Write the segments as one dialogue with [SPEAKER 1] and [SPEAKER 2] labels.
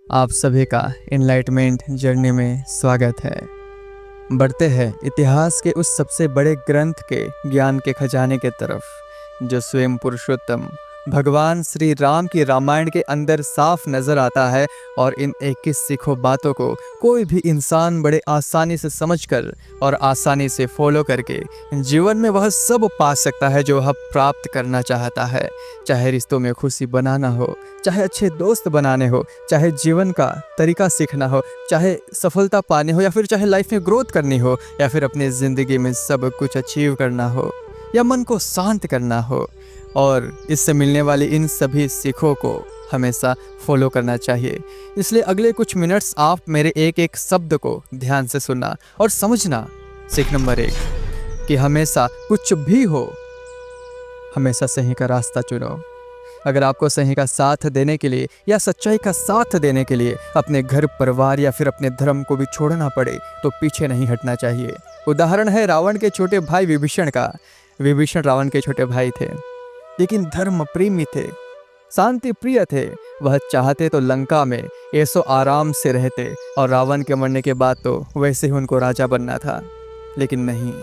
[SPEAKER 1] आप सभी का एनलाइटमेंट जर्नी में स्वागत है। बढ़ते हैं इतिहास के उस सबसे बड़े ग्रंथ के ज्ञान के खजाने के तरफ जो स्वयं पुरुषोत्तम भगवान श्री राम की रामायण के अंदर साफ नजर आता है। और इन 21 सीखो बातों को कोई भी इंसान बड़े आसानी से समझकर और आसानी से फॉलो करके जीवन में वह सब पा सकता है जो वह प्राप्त करना चाहता है। चाहे रिश्तों में खुशी बनाना हो, चाहे अच्छे दोस्त बनाने हो, चाहे जीवन का तरीका सीखना हो, चाहे सफलता पानी हो, या फिर चाहे लाइफ में ग्रोथ करनी हो, या फिर अपनी ज़िंदगी में सब कुछ अचीव करना हो, या मन को शांत करना हो। और इससे मिलने वाली इन सभी सीखों को हमेशा फॉलो करना चाहिए। इसलिए अगले कुछ मिनट्स आप मेरे एक एक शब्द को ध्यान से सुनना और समझना। सीख नंबर 1 कि हमेशा कुछ भी हो, हमेशा सही का रास्ता चुनो। अगर आपको सही का साथ देने के लिए या सच्चाई का साथ देने के लिए अपने घर परिवार या फिर अपने धर्म को भी छोड़ना पड़े तो पीछे नहीं हटना चाहिए। उदाहरण है रावण के छोटे भाई विभीषण का। विभीषण रावण के छोटे भाई थे, लेकिन धर्म प्रेमी थे, शांति प्रिय थे। वह चाहते तो लंका में ऐसो आराम से रहते और रावण के मरने के बाद तो वैसे ही उनको राजा बनना था, लेकिन नहीं,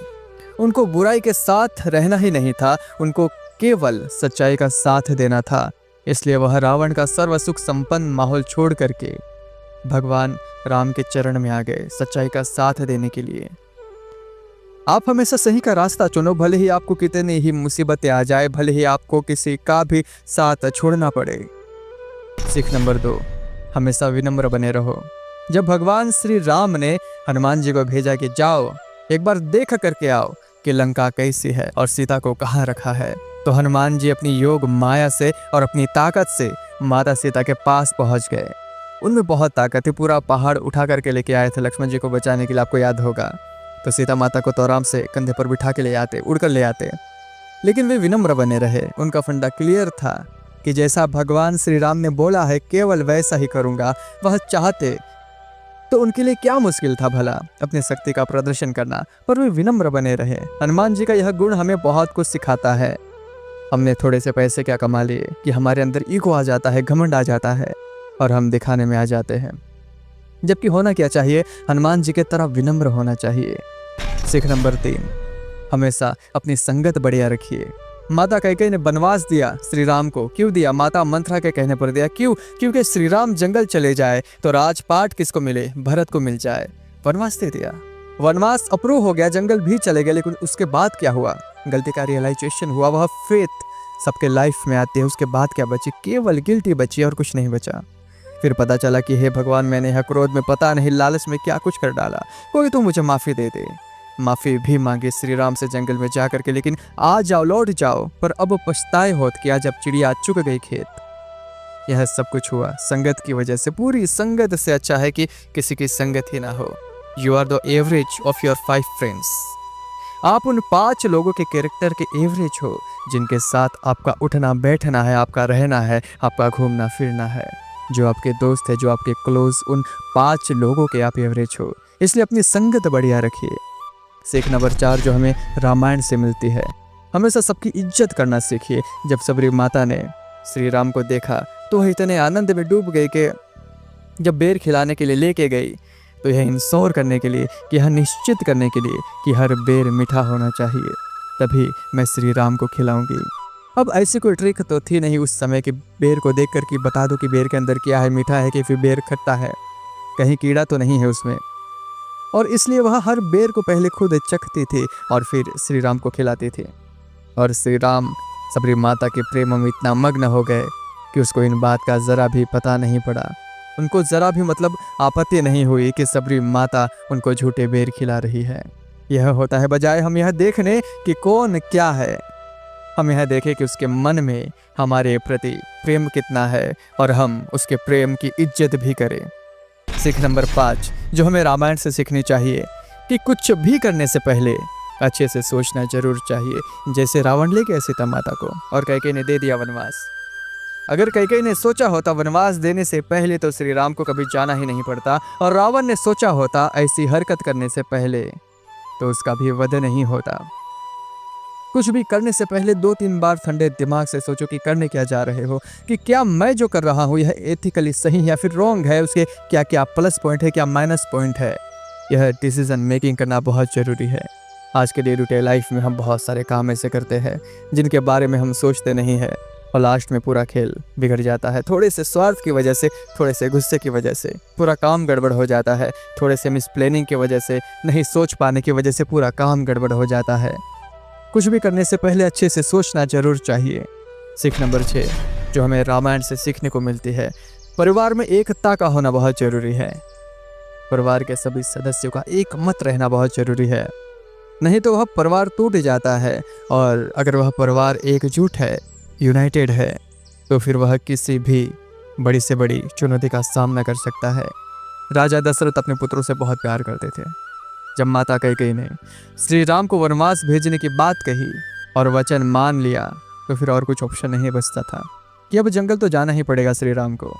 [SPEAKER 1] उनको बुराई के साथ रहना ही नहीं था, उनको केवल सच्चाई का साथ देना था। इसलिए वह रावण का सर्व सुख संपन्न माहौल छोड़ करके भगवान राम के चरण में आ गए सच्चाई का साथ देने के लिए। आप हमेशा सही का रास्ता चुनो, भले ही आपको कितनी ही मुसीबतें आ जाए, भले ही आपको किसी का भी साथ छोड़ना पड़े। सीख नंबर 2 हमेशा विनम्र बने रहो। जब भगवान श्री राम ने हनुमान जी को भेजा कि जाओ एक बार देख करके आओ कि लंका कैसी है और सीता को कहाँ रखा है, तो हनुमान जी अपनी योग माया से और अपनी ताकत से माता सीता के पास पहुंच गए। उनमें बहुत ताकत थी, पूरा पहाड़ उठा करके लेके आए थे लक्ष्मण जी को बचाने के लिए, आपको याद होगा। तो सीता माता को तो आराम से कंधे पर बिठा के ले आते, उड़कर ले आते, लेकिन वे विनम्र बने रहे। उनका फंडा क्लियर था कि जैसा भगवान श्री राम ने बोला है केवल वैसा ही करूंगा। वह चाहते तो उनके लिए क्या मुश्किल था भला अपनी शक्ति का प्रदर्शन करना, पर वे विनम्र बने रहे। हनुमान जी का यह गुण हमें बहुत कुछ सिखाता है। हमने थोड़े से पैसे क्या कमा लिए कि हमारे अंदर ईगो आ जाता है, घमंड आ जाता है और हम दिखाने में आ जाते हैं, जबकि होना क्या चाहिए, हनुमान जी के तरह विनम्र होना चाहिए। सीख नंबर 3 हमेशा अपनी संगत बढ़िया रखिए। माता कैकेयी ने वनवास दिया श्री राम को, क्यों दिया? माता मंथरा के कहने पर दिया। क्यों? क्योंकि श्री राम जंगल चले जाए तो राजपाट किसको मिले? भरत को मिल जाए। वनवास दे दिया, वनवास अप्रूव हो गया, जंगल भी चले गए, लेकिन उसके बाद क्या हुआ? गलती का रियलाइजेशन हुआ। वह फेथ सबके लाइफ में आती है, उसके बाद क्या बची? केवल गिल्टी बची और कुछ नहीं बचा। फिर पता चला कि हे भगवान, मैंने यह क्रोध में पता नहीं लालच में क्या कुछ कर डाला, कोई तो मुझे माफ़ी दे दे। माफ़ी भी मांगी श्री राम से जंगल में जा करके, लेकिन आ जाओ, लौट जाओ, पर अब पछताए होत किया जब चिड़िया चुग गई खेत। यह सब कुछ हुआ संगत की वजह से। पूरी संगत से अच्छा है कि किसी की संगत ही ना हो। You are the average of your 5 friends. आप उन 5 लोगों के कैरेक्टर के एवरेज हो जिनके साथ आपका उठना बैठना है, आपका रहना है, आपका घूमना फिरना है। जो आपके दोस्त है, जो आपके क्लोज, उन 5 लोगों के आप एवरेज हो। इसलिए अपनी संगत बढ़िया रखिए। सीख नंबर 4 जो हमें रामायण से मिलती है, हमेशा सबकी इज्जत करना सीखिए। जब सबरी माता ने श्री राम को देखा तो वह इतने आनंद में डूब गई कि जब बेर खिलाने के लिए लेके गई तो यह इंश्योर करने के लिए, कि यह निश्चित करने के लिए कि हर बेर मीठा होना चाहिए, तभी मैं श्री राम को खिलाऊंगी। अब ऐसी कोई ट्रिक तो थी नहीं उस समय कि बेर को देख कर कि बता दो कि बेर के अंदर क्या है, मीठा है कि फिर बेर खट्टा है, कहीं कीड़ा तो नहीं है उसमें। और इसलिए वह हर बेर को पहले खुद चखती थी और फिर श्री राम को खिलाती थी। और श्री राम सबरी माता के प्रेम में इतना मग्न हो गए कि उसको इन बात का ज़रा भी पता नहीं पड़ा। उनको ज़रा भी आपत्ति नहीं हुई कि सबरी माता उनको झूठे बेर खिला रही है। यह होता है बजाय हम यह देखने कि कौन क्या है, हम यह देखें कि उसके मन में हमारे प्रति प्रेम कितना है और हम उसके प्रेम की इज्जत भी करें। सीख नंबर 5 जो हमें रामायण से सीखनी चाहिए कि कुछ भी करने से पहले अच्छे से सोचना जरूर चाहिए। जैसे रावण ले गया सीता माता को और कैकेयी ने दे दिया वनवास। अगर कैकेयी ने सोचा होता वनवास देने से पहले तो श्री राम को कभी जाना ही नहीं पड़ता, और रावण ने सोचा होता ऐसी हरकत करने से पहले तो उसका भी वध नहीं होता। कुछ भी करने से पहले 2-3 बार ठंडे दिमाग से सोचो कि करने क्या जा रहे हो, कि क्या मैं जो कर रहा हूँ यह एथिकली सही या फिर रॉन्ग है, उसके क्या क्या प्लस पॉइंट है, क्या माइनस पॉइंट है। यह डिसीजन मेकिंग करना बहुत ज़रूरी है। आज के डे टू डे लाइफ में हम बहुत सारे काम ऐसे करते हैं जिनके बारे में हम सोचते नहीं हैं और लास्ट में पूरा खेल बिगड़ जाता है। थोड़े से स्वार्थ की वजह से, थोड़े से गुस्से की वजह से पूरा काम गड़बड़ हो जाता है। थोड़े से मिस प्लानिंग की वजह से, नहीं सोच पाने की वजह से पूरा काम गड़बड़ हो जाता है। कुछ भी करने से पहले अच्छे से सोचना जरूर चाहिए। सीख नंबर 6 जो हमें रामायण से सीखने को मिलती है, परिवार में एकता का होना बहुत ज़रूरी है। परिवार के सभी सदस्यों का एक मत रहना बहुत ज़रूरी है, नहीं तो वह परिवार टूट जाता है। और अगर वह परिवार एकजुट है, यूनाइटेड है, तो फिर वह किसी भी बड़ी से बड़ी चुनौती का सामना कर सकता है। राजा दशरथ अपने पुत्रों से बहुत प्यार करते थे। जब माता कैकेयी ने श्री राम को वनवास भेजने की बात कही और वचन मान लिया, तो फिर और कुछ ऑप्शन नहीं बचता था कि अब जंगल तो जाना ही पड़ेगा श्री राम को।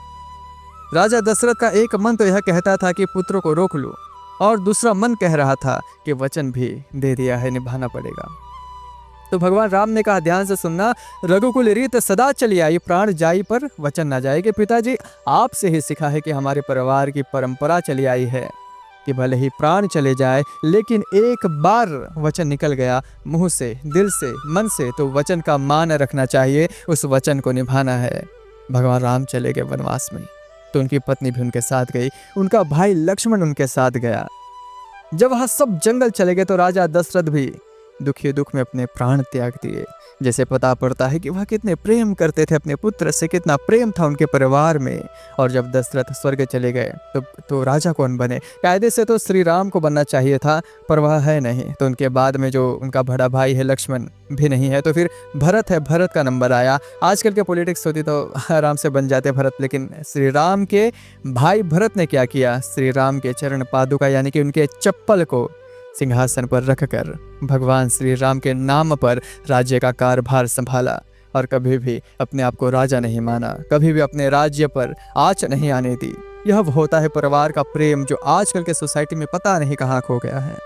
[SPEAKER 1] राजा दशरथ का एक मन तो यह कहता था कि पुत्रों को रोक लो, और दूसरा मन कह रहा था कि वचन भी दे दिया है, निभाना पड़ेगा। तो भगवान राम ने कहा, ध्यान से सुनना, रघुकुल रीत सदा चली आई, प्राण जाई पर वचन ना जाए। कि पिताजी आपसे ही सीखा है कि हमारे परिवार की परंपरा चली आई है कि भले ही प्राण चले जाए, लेकिन एक बार वचन निकल गया मुंह से, दिल से, मन से, तो वचन का मान रखना चाहिए, उस वचन को निभाना है। भगवान राम चले गए वनवास में, तो उनकी पत्नी भी उनके साथ गई, उनका भाई लक्ष्मण उनके साथ गया। जब वह सब जंगल चले गए तो राजा दशरथ भी दुखी दुख में अपने प्राण त्याग दिए। जैसे पता पड़ता है कि वह कितने प्रेम करते थे अपने पुत्र से, कितना प्रेम था उनके परिवार में। और जब दशरथ स्वर्ग चले गए तो राजा कौन बने? कायदे से तो श्री राम को बनना चाहिए था, पर वह है नहीं। तो उनके बाद में जो उनका बड़ा भाई है लक्ष्मण भी नहीं है, तो फिर भरत है, भरत का नंबर आया। आजकल के पॉलिटिक्स होती तो आराम से बन जाते भरत, लेकिन श्री राम के भाई भरत ने क्या किया? श्री राम के चरण पादुका यानी कि उनके चप्पल को सिंहासन पर रखकर भगवान श्री राम के नाम पर राज्य का कारभार संभाला, और कभी भी अपने आप को राजा नहीं माना, कभी भी अपने राज्य पर आँच नहीं आने दी। यह होता है परिवार का प्रेम, जो आजकल के सोसाइटी में पता नहीं कहाँ खो गया है।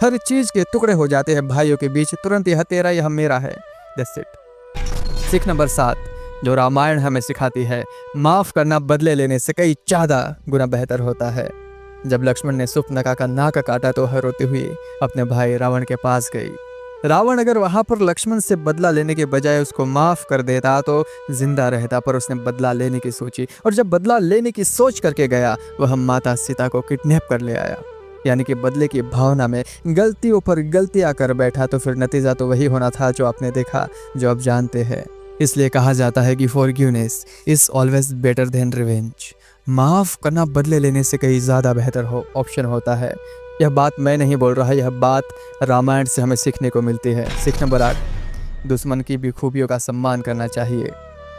[SPEAKER 1] हर चीज के टुकड़े हो जाते हैं भाइयों के बीच, तुरंत यह तेरा यह मेरा है। That's it. सीख नंबर 7 जो रामायण हमें सिखाती है, माफ करना बदले लेने से कई ज्यादा गुना बेहतर होता है। जब लक्ष्मण ने सुपनका का नाक काटा तो वह रोते हुए अपने भाई रावण के पास गई। रावण अगर वहां पर लक्ष्मण से बदला लेने के बजाय उसको माफ कर देता तो जिंदा रहता, पर उसने बदला लेने की सोची, और जब बदला लेने की सोच करके गया, वह माता सीता को किडनैप कर ले आया। यानी कि बदले की भावना में गलतियों पर गलतियां कर बैठा, तो फिर नतीजा तो वही होना था जो आपने देखा, जो आप जानते हैं। इसलिए कहा जाता है कि forgiveness is always better than revenge. माफ करना बदले लेने से कहीं ज़्यादा बेहतर ऑप्शन होता है। यह बात मैं नहीं बोल रहा, यह बात रामायण से हमें सीखने को मिलती है। सीख नंबर 8 दुश्मन की भी खूबियों का सम्मान करना चाहिए।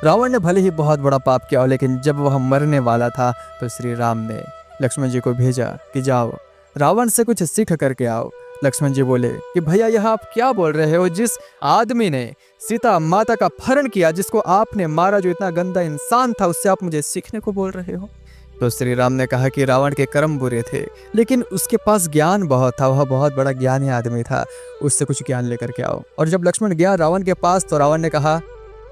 [SPEAKER 1] रावण ने भले ही बहुत बड़ा पाप किया, लेकिन जब वह मरने वाला था तो श्री राम ने लक्ष्मण जी को भेजा कि जाओ रावण से कुछ सीख करके आओ। लक्ष्मण जी बोले कि भैया यह आप क्या बोल रहे हो? जिस आदमी ने सीता माता का अपहरण किया, जिसको आपने मारा, जो इतना गंदा इंसान था, उससे आप मुझे सीखने को बोल रहे हो? तो श्री राम ने कहा कि रावण के कर्म बुरे थे, लेकिन उसके पास ज्ञान बहुत था, वह बहुत बड़ा ज्ञानी आदमी था, उससे कुछ ज्ञान लेकर के आओ। और जब लक्ष्मण गया रावण के पास, तो रावण ने कहा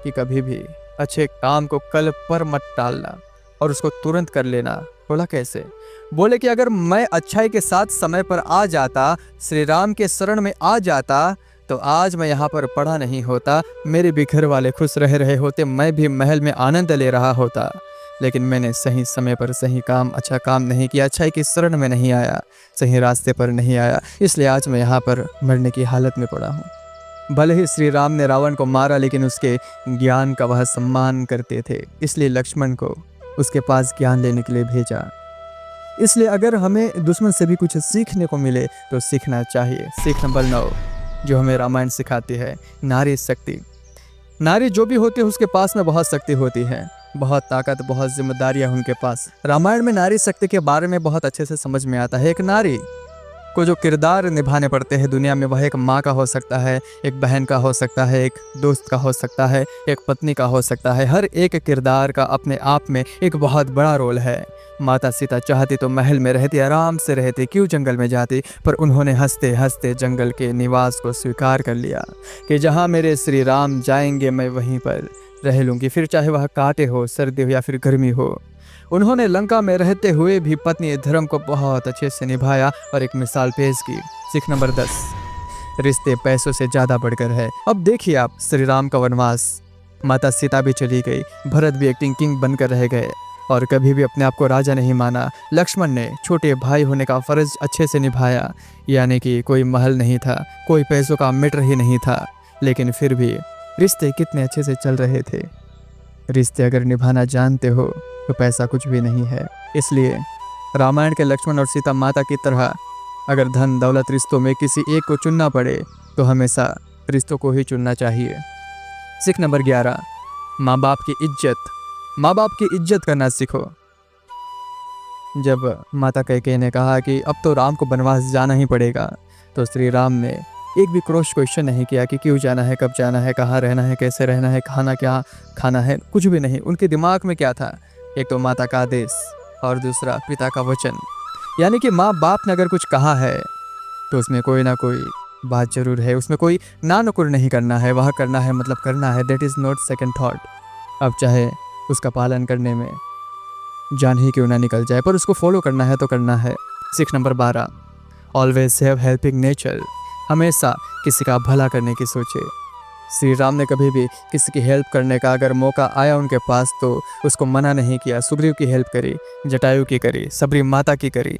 [SPEAKER 1] कि कभी भी अच्छे काम को कल पर मत टालना और उसको तुरंत कर लेना। बोला कैसे? बोले कि अगर मैं अच्छाई के साथ समय पर आ जाता, श्री राम के शरण में आ जाता, तो आज मैं यहाँ पर पड़ा नहीं होता, मेरे भी घर वाले खुश रह रहे होते, मैं भी महल में आनंद ले रहा होता। लेकिन मैंने सही समय पर सही काम, अच्छा काम नहीं किया, अच्छाई की शरण में नहीं आया, सही रास्ते पर नहीं आया, इसलिए आज मैं यहाँ पर मरने की हालत में पड़ा हूँ। भले ही श्री राम ने रावण को मारा, लेकिन उसके ज्ञान का वह सम्मान करते थे, इसलिए लक्ष्मण को उसके पास ज्ञान लेने के लिए भेजा। इसलिए अगर हमें दुश्मन से भी कुछ सीखने को मिले तो सीखना चाहिए। सीख नंबर 9 जो हमें रामायण सिखाती है, नारी शक्ति। नारी जो भी होती है उसके पास में बहुत शक्ति होती है, बहुत ताकत, बहुत जिम्मेदारियां उनके पास। रामायण में नारी शक्ति के बारे में बहुत अच्छे से समझ में आता है। एक नारी को जो किरदार निभाने पड़ते हैं दुनिया में, वह एक माँ का हो सकता है, एक बहन का हो सकता है, एक दोस्त का हो सकता है, एक पत्नी का हो सकता है। हर एक किरदार का अपने आप में एक बहुत बड़ा रोल है। माता सीता चाहती तो महल में रहती, आराम से रहती, क्यों जंगल में जाती, पर उन्होंने हंसते हंसते जंगल के निवास को स्वीकार कर लिया कि जहाँ मेरे श्री राम जाएंगे मैं वहीं पर रह लूँगी, फिर चाहे वह कांटे हो, सर्दी हो या फिर गर्मी हो। उन्होंने लंका में रहते हुए भी पत्नी धर्म को बहुत अच्छे से निभाया और एक मिसाल पेश की। सीख नंबर 10, रिश्ते पैसों से ज़्यादा बढ़कर है। अब देखिए आप, श्री राम का वनवास, माता सीता भी चली गई, भरत भी एक्टिंग किंग बनकर रह गए और कभी भी अपने आप को राजा नहीं माना। लक्ष्मण ने छोटे भाई होने का फ़र्ज अच्छे से निभाया, यानी कि कोई महल नहीं था, कोई पैसों का मैटर ही नहीं था, लेकिन फिर भी रिश्ते कितने अच्छे से चल रहे थे। रिश्ते अगर निभाना जानते हो तो पैसा कुछ भी नहीं है। इसलिए रामायण के लक्ष्मण और सीता माता की तरह अगर धन दौलत रिश्तों में किसी एक को चुनना पड़े तो हमेशा रिश्तों को ही चुनना चाहिए। सीख नंबर 11, माँ बाप की इज्जत। माँ बाप की इज्जत करना सीखो। जब माता कैकेयी ने कहा कि अब तो राम को वनवास जाना ही पड़ेगा, तो श्री राम ने एक भी क्वेश्चन नहीं किया कि क्यों जाना है, कब जाना है, कहाँ रहना है, कैसे रहना है, खाना क्या खाना है, कुछ भी नहीं। उनके दिमाग में क्या था, एक तो माता का आदेश और दूसरा पिता का वचन। यानी कि माँ बाप ने अगर कुछ कहा है तो उसमें कोई ना कोई बात जरूर है, उसमें कोई ना नुकुर नहीं करना है, वह करना है मतलब करना है। That is not second thought. अब चाहे उसका पालन करने में जान ही क्यों ना निकल जाए, पर उसको फॉलो करना है तो करना है। सीख number 12, always have helping nature. हमेशा किसी का भला करने की सोचे। श्री राम ने कभी भी किसी की हेल्प करने का अगर मौका आया उनके पास तो उसको मना नहीं किया। सुग्रीव की हेल्प करी, जटायु की करी, सबरी माता की करी,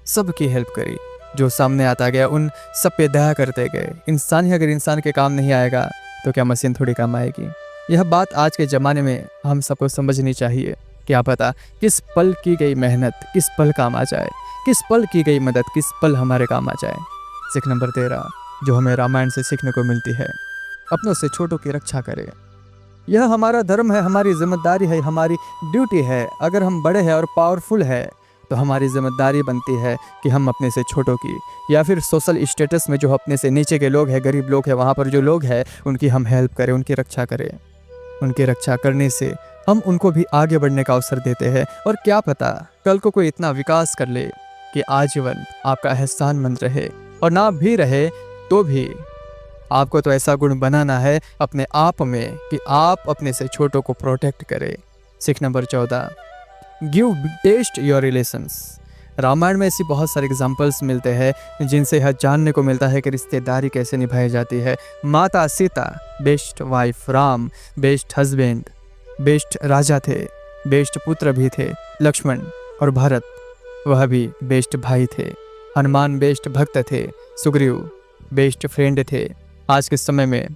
[SPEAKER 1] सबकी हेल्प करी। जो सामने आता गया उन सब पे दया करते गए। इंसान ही अगर इंसान के काम नहीं आएगा तो क्या मशीन थोड़ी काम आएगी। यह बात आज के ज़माने में हम सबको समझनी चाहिए। क्या पता किस पल की गई मेहनत किस पल काम आ जाए, किस पल की गई मदद किस पल हमारे काम आ जाए। सीख नंबर 13 जो हमें रामायण से सीखने को मिलती है, अपनों से छोटों की रक्षा करें। यह हमारा धर्म है, हमारी जिम्मेदारी है, हमारी ड्यूटी है। अगर हम बड़े हैं और पावरफुल है तो हमारी जिम्मेदारी बनती है कि हम अपने से छोटों की या फिर सोशल स्टेटस में जो अपने से नीचे के लोग हैं, गरीब लोग हैं, वहाँ पर जो लोग हैं उनकी हम हेल्प करें, उनकी रक्षा करें। उनकी रक्षा करने से हम उनको भी आगे बढ़ने का अवसर देते हैं। और क्या पता कल को कोई इतना विकास कर ले कि आजीवन आपका एहसानमंद रहे, और ना भी रहे तो भी आपको तो ऐसा गुण बनाना है अपने आप में कि आप अपने से छोटों को प्रोटेक्ट करें। सीख number 14 give test your relations. Ramayana में ऐसी बहुत सारे एग्जाम्पल्स मिलते हैं जिनसे यह जानने को मिलता है कि रिश्तेदारी कैसे निभाई जाती है। माता Sita best wife, Ram best husband, best राजा थे, बेस्ट पुत्र भी थे। लक्ष्मण और भरत वह भी बेस्ट भाई थे। हनुमान बेस्ट भक्त थे। सुग्रीव बेस्ट फ्रेंड थे। आज के समय में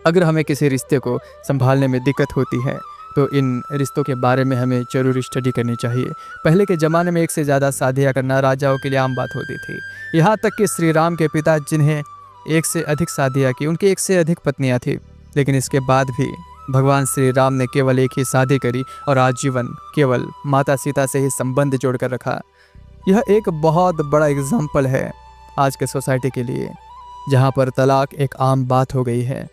[SPEAKER 1] अगर हमें किसी रिश्ते को संभालने में दिक्कत होती है तो इन रिश्तों के बारे में हमें जरूर स्टडी करनी चाहिए। पहले के ज़माने में एक से ज़्यादा शादियाँ करना राजाओं के लिए आम बात होती थी। यहाँ तक कि श्री राम के पिता जिन्हें एक से अधिक शादियाँ की, उनकी एक से अधिक पत्नियाँ थी, लेकिन इसके बाद भी भगवान श्री राम ने केवल एक ही शादी करी और आजीवन केवल माता सीता से ही संबंध जोड़कर रखा। यह एक बहुत बड़ा एग्जाम्पल है आज के सोसाइटी के लिए, जहाँ पर तलाक एक आम बात हो गई है।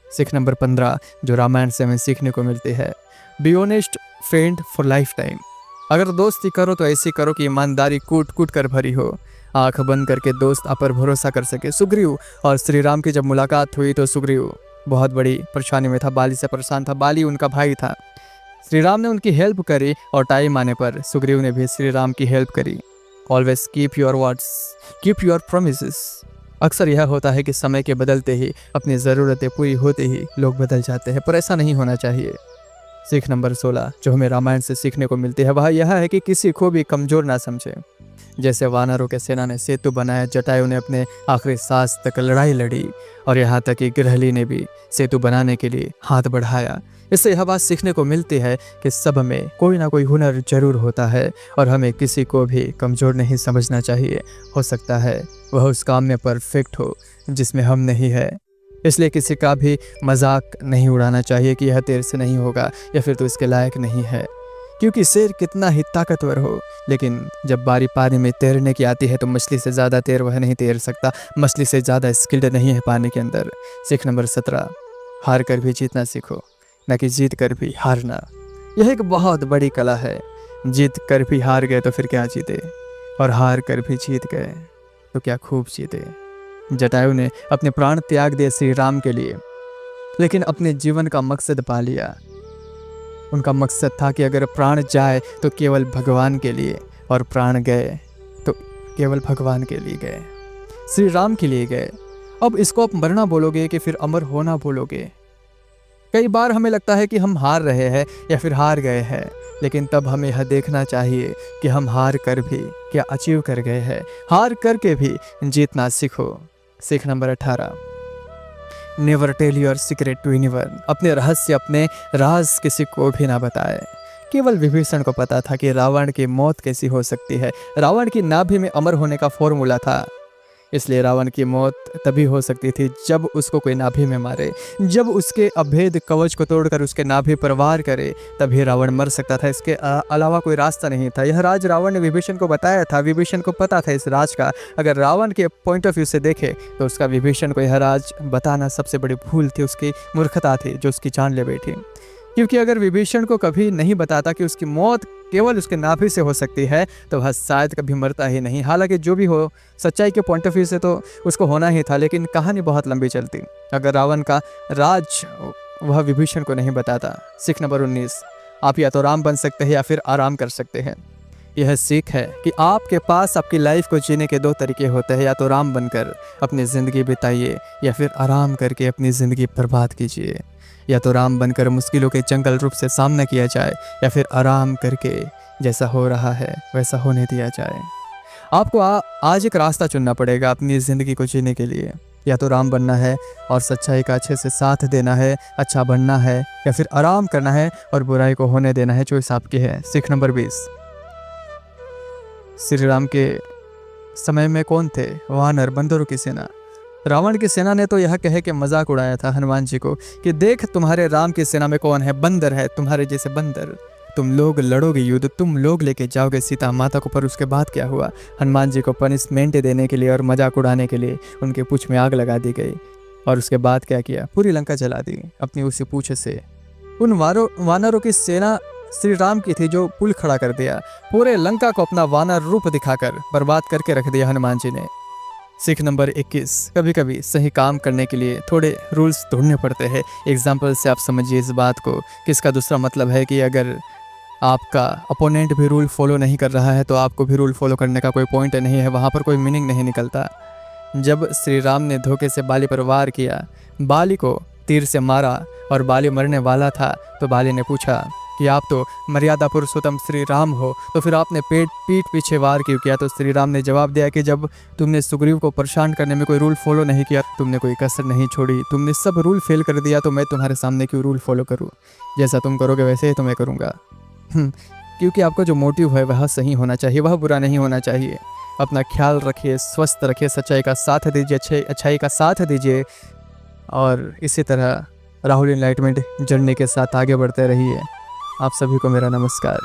[SPEAKER 1] सीख नंबर 15 जो रामायण से हमें सीखने को मिलती है, be honest friend for life time. अगर दोस्ती करो तो ऐसी करो कि ईमानदारी कूट कूट कर भरी हो, आंख बंद करके दोस्त आप पर भरोसा कर सके। सुग्रीव और श्री राम की जब मुलाकात हुई तो सुग्रीव बहुत बड़ी परेशानी में था, बाली से परेशान था। बाली उनका भाई था। श्री राम ने उनकी हेल्प करी और टाइम आने पर सुग्रीव ने भी श्री राम की हेल्प करी। Always keep your words, keep your promises. अक्सर यह होता है कि समय के बदलते ही अपनी ज़रूरतें पूरी होते ही लोग बदल जाते हैं, पर ऐसा नहीं होना चाहिए। सीख नंबर 16 जो हमें रामायण से सीखने को मिलती है वह यह है कि किसी को भी कमज़ोर ना समझे। जैसे वानरों के सेना ने सेतु बनाया, जटायु ने अपने आखिरी सांस तक लड़ाई लड़ी और यहाँ तक कि गृहली ने भी सेतु बनाने के लिए हाथ बढ़ाया। इससे यह बात सीखने को मिलती है कि सब में कोई ना कोई हुनर जरूर होता है और हमें किसी को भी कमज़ोर नहीं समझना चाहिए। हो सकता है वह उस काम में परफेक्ट हो जिसमें हम नहीं है, इसलिए किसी का भी मजाक नहीं उड़ाना चाहिए कि यह तेरे से नहीं होगा या फिर तो इसके लायक नहीं है, क्योंकि शेर कितना ही ताकतवर हो, लेकिन जब बारी पानी में तैरने की आती है तो मछली से ज़्यादा तेज वह नहीं तैर सकता, मछली से ज़्यादा स्किल्ड नहीं है पानी के अंदर। सीख नंबर 17, हार कर भी जीतना सीखो, न कि जीत कर भी हारना। यह एक बहुत बड़ी कला है। जीत कर भी हार गए तो फिर क्या जीते, और हार कर भी जीत गए तो क्या खूब जीते। जटायु ने अपने प्राण त्याग दिए श्री राम के लिए, लेकिन अपने जीवन का मकसद पा लिया। उनका मकसद था कि अगर प्राण जाए तो केवल भगवान के लिए, और प्राण गए तो केवल भगवान के लिए गए, श्री राम के लिए गए। अब इसको आप मरना बोलोगे कि फिर अमर होना बोलोगे? कई बार हमें लगता है कि हम हार रहे हैं या फिर हार गए हैं, लेकिन तब हमें यह देखना चाहिए कि हम हार कर भी क्या अचीव कर गए हैं। हार करके भी जीतना सीखो। सीख number 18, never tell your secret to anyone. अपने रहस्य, अपने राज किसी को भी ना बताए। केवल विभीषण को पता था कि रावण की मौत कैसी हो सकती है। रावण की नाभि में अमर होने का फॉर्मूला था, इसलिए रावण की मौत तभी हो सकती थी जब उसको कोई नाभि में मारे, जब उसके अभेद कवच को तोड़कर उसके नाभि पर वार करे, तभी रावण मर सकता था। इसके अलावा कोई रास्ता नहीं था। यह राज रावण ने विभीषण को बताया था, विभीषण को पता था इस राज का। अगर रावण के पॉइंट ऑफ व्यू से देखे तो उसका विभीषण को यह राज बताना सबसे बड़ी भूल थी, उसकी मूर्खता थी जो उसकी जान ले बैठी। क्योंकि अगर विभीषण को कभी नहीं बताता कि उसकी मौत केवल उसके नाभि से हो सकती है तो वह शायद कभी मरता ही नहीं। हालांकि जो भी हो, सच्चाई के पॉइंट ऑफ व्यू से तो उसको होना ही था, लेकिन कहानी बहुत लंबी चलती अगर रावण का राज वह विभीषण को नहीं बताता। सीख नंबर 19, आप या तो राम बन सकते हैं या फिर आराम कर सकते हैं। यह सीख है कि आपके पास आपकी लाइफ को जीने के 2 तरीके होते हैं, या तो राम बनकर अपनी ज़िंदगी बिताइए या फिर आराम करके अपनी ज़िंदगी बर्बाद कीजिए। या तो राम बनकर मुश्किलों के जंगल रूप से सामना किया जाए, या फिर आराम करके जैसा हो रहा है वैसा होने दिया जाए। आपको आज एक रास्ता चुनना पड़ेगा अपनी ज़िंदगी को जीने के लिए। या तो राम बनना है और सच्चाई का अच्छे से साथ देना है, अच्छा बनना है, या फिर आराम करना है और बुराई को होने देना है। चॉइस आपकी है। सीख नंबर 20, श्री राम के समय में कौन थे? वानर, बंदरों की सेना। रावण की सेना ने तो यह कहे कि मजाक उड़ाया था हनुमान जी को कि देख तुम्हारे राम की सेना में कौन है? बंदर है, तुम्हारे जैसे बंदर। तुम लोग लड़ोगे युद्ध, तुम लोग लेके जाओगे सीता माता को। पर उसके बाद क्या हुआ? हनुमान जी को पनिशमेंट देने के लिए और मजाक उड़ाने के लिए उनके पूंछ में आग लगा दी गई। और उसके बाद क्या किया? पूरी लंका जला दी अपनी उसी पूंछ से। उन वानरों की सेना श्री राम की थी जो पुल खड़ा कर दिया। पूरे लंका को अपना वानर रूप दिखाकर बर्बाद करके रख दिया हनुमान जी ने। सीख नंबर 21, कभी कभी सही काम करने के लिए थोड़े रूल्स तोड़ने पड़ते हैं। एग्जाम्पल से आप समझिए इस बात को कि इसका दूसरा मतलब है कि अगर आपका अपोनेंट भी रूल फॉलो नहीं कर रहा है तो आपको भी रूल फॉलो करने का कोई पॉइंट नहीं है, वहाँ पर कोई मीनिंग नहीं निकलता। जब श्री राम ने धोखे से बाली पर वार किया, बाली को तीर से मारा और बाली मरने वाला था, तो बाली ने पूछा कि आप तो मर्यादा पुरुषोत्तम श्री राम हो, तो फिर आपने पीठ पीछे वार क्यों किया? तो श्री राम ने जवाब दिया कि जब तुमने सुग्रीव को परेशान करने में कोई रूल फॉलो नहीं किया, तुमने कोई कसर नहीं छोड़ी, तुमने सब रूल फेल कर दिया, तो मैं तुम्हारे सामने क्यों रूल फॉलो करूँ? जैसा तुम करोगे वैसे ही तो मैं करूँगा। क्योंकि आपका जो मोटिव है वह सही होना चाहिए, वह बुरा नहीं होना चाहिए। अपना ख्याल रखिए, स्वस्थ रखिए, सच्चाई का साथ दीजिए, अच्छाई का साथ दीजिए, और इसी तरह राहुल एनलाइटमेंट जर्नी के साथ आगे बढ़ते रहिए। आप सभी को मेरा नमस्कार।